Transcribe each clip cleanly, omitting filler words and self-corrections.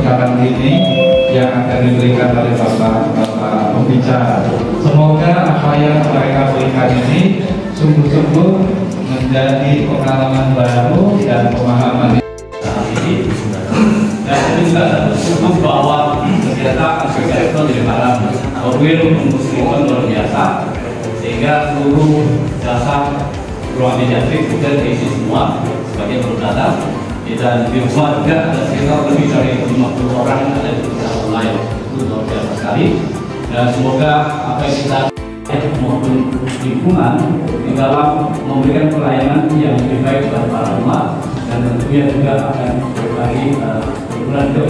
sekarang ini yang akan diberikan oleh Bapak pembicara. Semoga apa yang mereka berikan ini sungguh-sungguh menjadi pengalaman baru dan pemahaman saat ini. Dan juga untuk bahwa kegiatan itu di dalam Orwil Muslim luar biasa, sehingga seluruh jasa ruang mediatik sudah diisi semua sebagai berdata. Dan di rumah juga ada sekitar lebih dari 50 orang yang ada di dalam online. Itu luar biasa sekali. Dan semoga apa yang kita maupun lingkungan di dalam memberikan pelayanan yang lebih baik kepada para umat, dan tentunya juga akan berbagi berbulan ke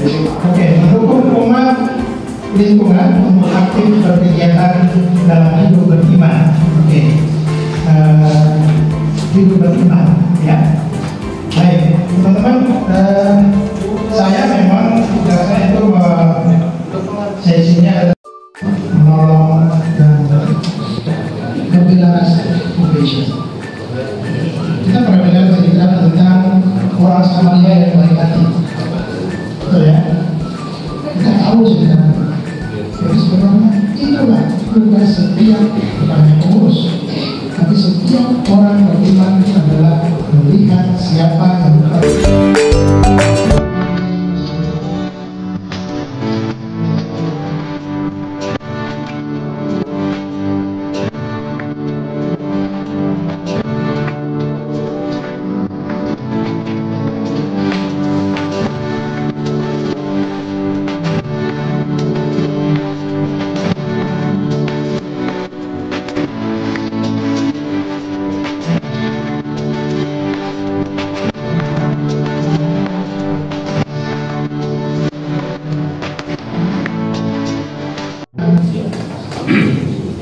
untuk mendukung umat lingkungan untuk aktif berkegiatan dalam hidup beriman. Hidup beriman, ya. Baik, teman-teman, saya memang tugasnya itu sesinya adalah menolong dan membela salvation. Kita pernah dengar cerita tentang orang Samaria yang baik hati. Betul ya? Kita tahu sebenarnya. Jadi sebenarnya itulah tugas setiap, bukan hanya pengurus, tapi setiap orang beriman adalah melihat siapa yang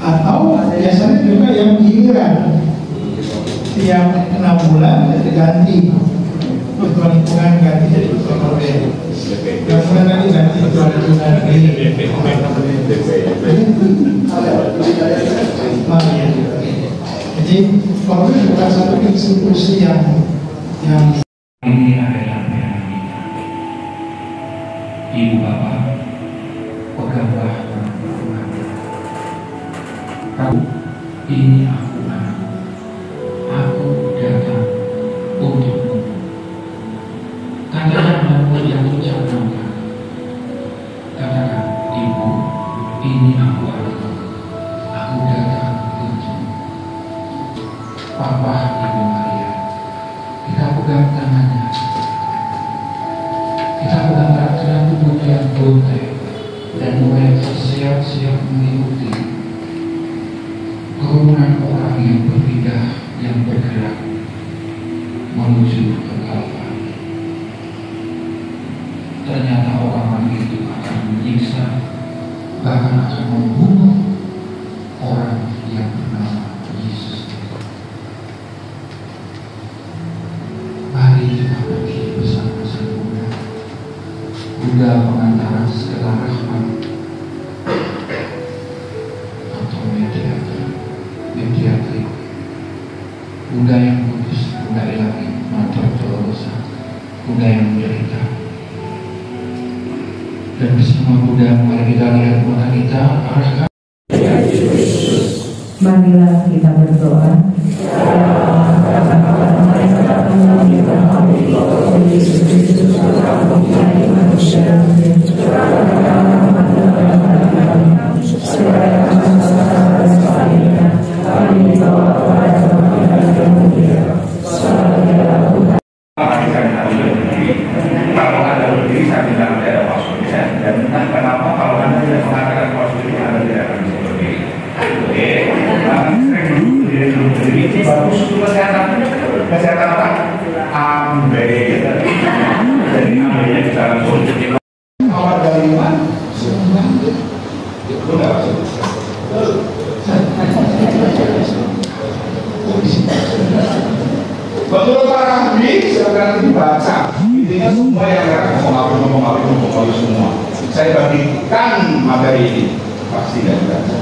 atau biasanya juga yang giliran tiap 6 bulan ganti ketua lingkungan, ganti jadi ketua KPR, yang bulan lagi ganti ketua lingkungan. Jadi kalau bukan satu institusi yang ini adalah merah Ibu Bapak, pegawai tahu ini aku anakku, aku datang untukmu. Katakan apa yang ucapkan. Katakan, Ibu, ini aku anakku, aku datang untukmu. Papa, Ibu Maria, kita pegang tangannya, kita pegang erat tubuhnya yang bontai, dan mulai siap-siap mengikuti kerumunan orang yang berpindah, yang bergerak menuju ke Kalvari. Ternyata orang-orang itu akan menyiksa, bahkan akan membunuh orang yang bernama Yesus. Mari kita pergi bersama Sang Buddha, Buddha pengantara segala rahmat atau mediator, Buddha yang kudus, Buddha ilahi, mantra dosa, Buddha yang menderita. Dan bersama Buddha, mari kita lihat Buddha kita arahkan. Marilah kita berdoa. Kalau ada berdiri saya bilang ada maksudnya, dan entah kenapa kalau anda tidak mengatakan maksudnya anda tidak akan bisa berdiri. Oke, berdiri bagus untuk kesehatan apa? Jadi ambilnya kita langsung awal dari mana? Itu nggak masuk. Menurut para ahli, silakan dibaca. Intinya semua yang mengalir semua. Saya bagikan materi ini, pasti nggak dibaca.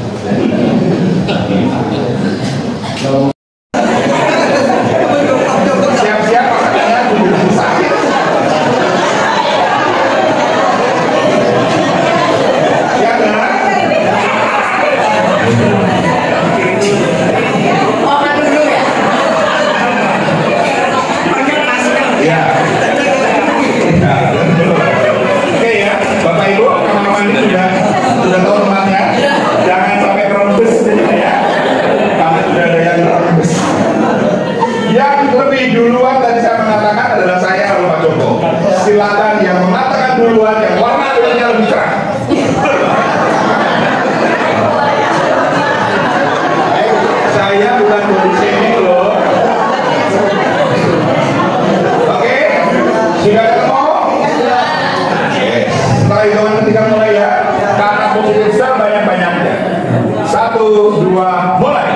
Siap-siap makanya duduk sakit. Ya kan? Ya. Oke ya, Bapak Ibu, kameramen ini sudah tahu tempatnya. Jangan sampai rembes ya. Karena sudah ada yang rembes. Yang lebih duluan tadi saya mengatakan adalah saya lalu Pak Joko. Silakan yang mengatakan duluan yang warna kulitnya lebih cerah. Saya bukan body shaming loh. Oke, sudah ketemu? Oke, setelah hitungan ketiga mulai ya. Kata positif sebanyak-banyaknya. 1, 2, mulai.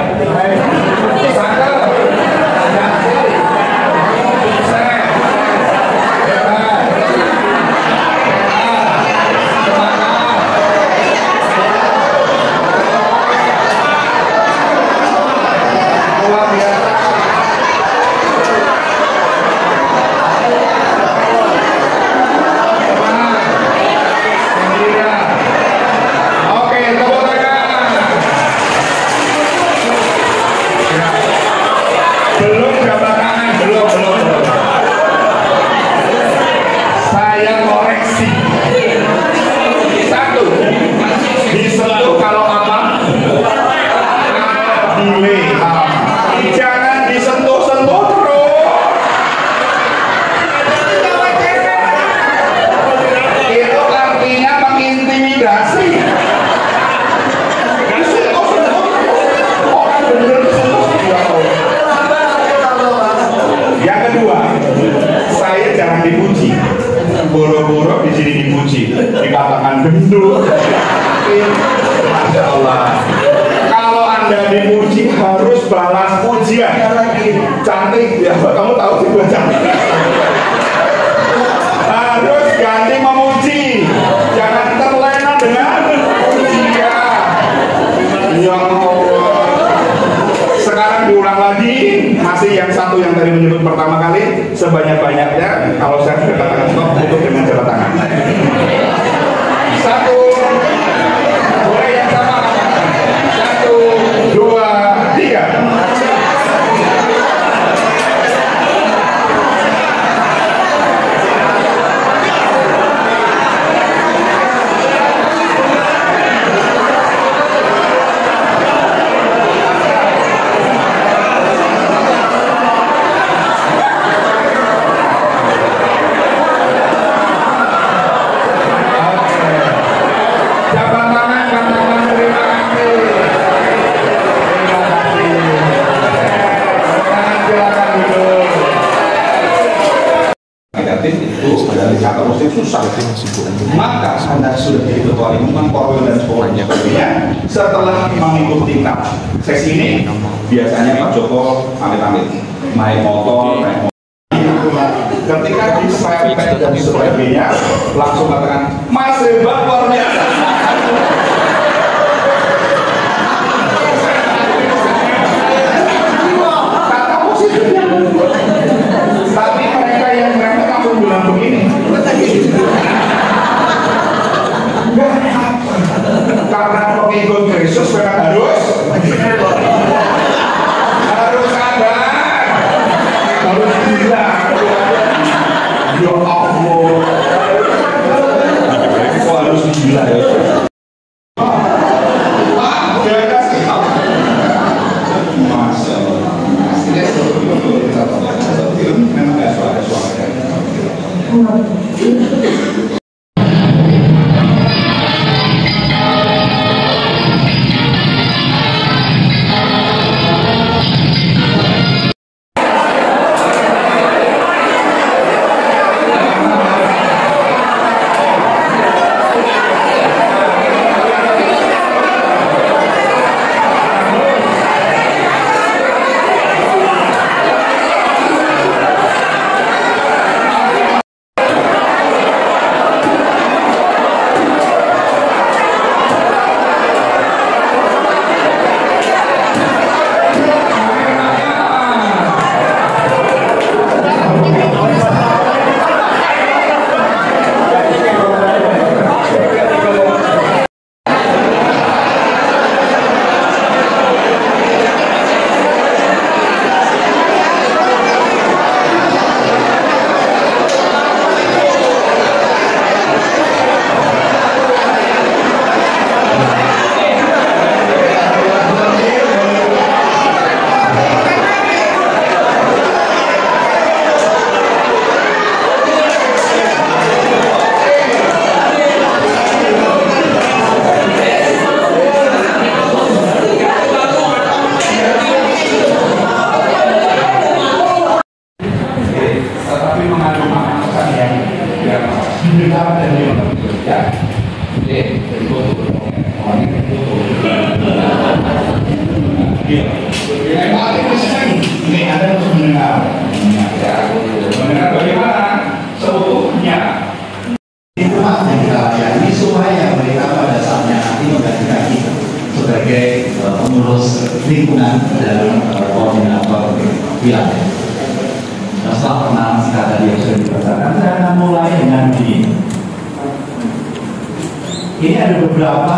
Sangkal. Oke, tepuk tangan. Belum jabat tangan, belum. Saya koreksi. 1, disentuh kalau apa? Delay. Jangan disentuh-sentuh terus. Itu artinya mengintimidasi. Disentuh-sentuh. Orang bener disentuh-sentuh. Yang kedua, saya jangan dipuji. Boro-boro di sini dipuji, dikatakan gendut. Masya Allah. Kalau Anda dipuji harus balas pujian. Cantik, ya kamu tahu sih gue cantik. Harus ganti memuji. Jangan terlena dengan pujian. Ya Allah. Sekarang diulang lagi. Masih yang satu yang tadi menyebut pertama kali, sebanyak-banyaknya. Kalau saya sudah katakan stop, tutup dengan jabat tangan. 1, boleh yang sama. 1, 2, 3. Jabat tangan, katakan terima kasih. Terima kasih. Silakan duduk. Negatif itu dari kata positif susah. Maka Anda sudah jadi ketua lingkungan, korwil dan sebagainya. Setelah mengikuti sesi ini, biasanya Pak Joko amit-amit naik motor, ketika disepet dan sebagainya, langsung katakan Mas hebat luar biasa. Kata positifnya. Tapi mereka yang mereka langsung bilang begini. Karena pengikut Kristus memang harus ada, harus gila. Ya Allah, kok harus gila ya? Jaga sikap. Masya Allah. Memang ada suara-suara. sebagai pengurus lingkungan dan koordinator wilayah. Nah, setelah perkenalan singkat tadi yang sudah dibacakan, saya akan mulai dengan ini. Ini ada beberapa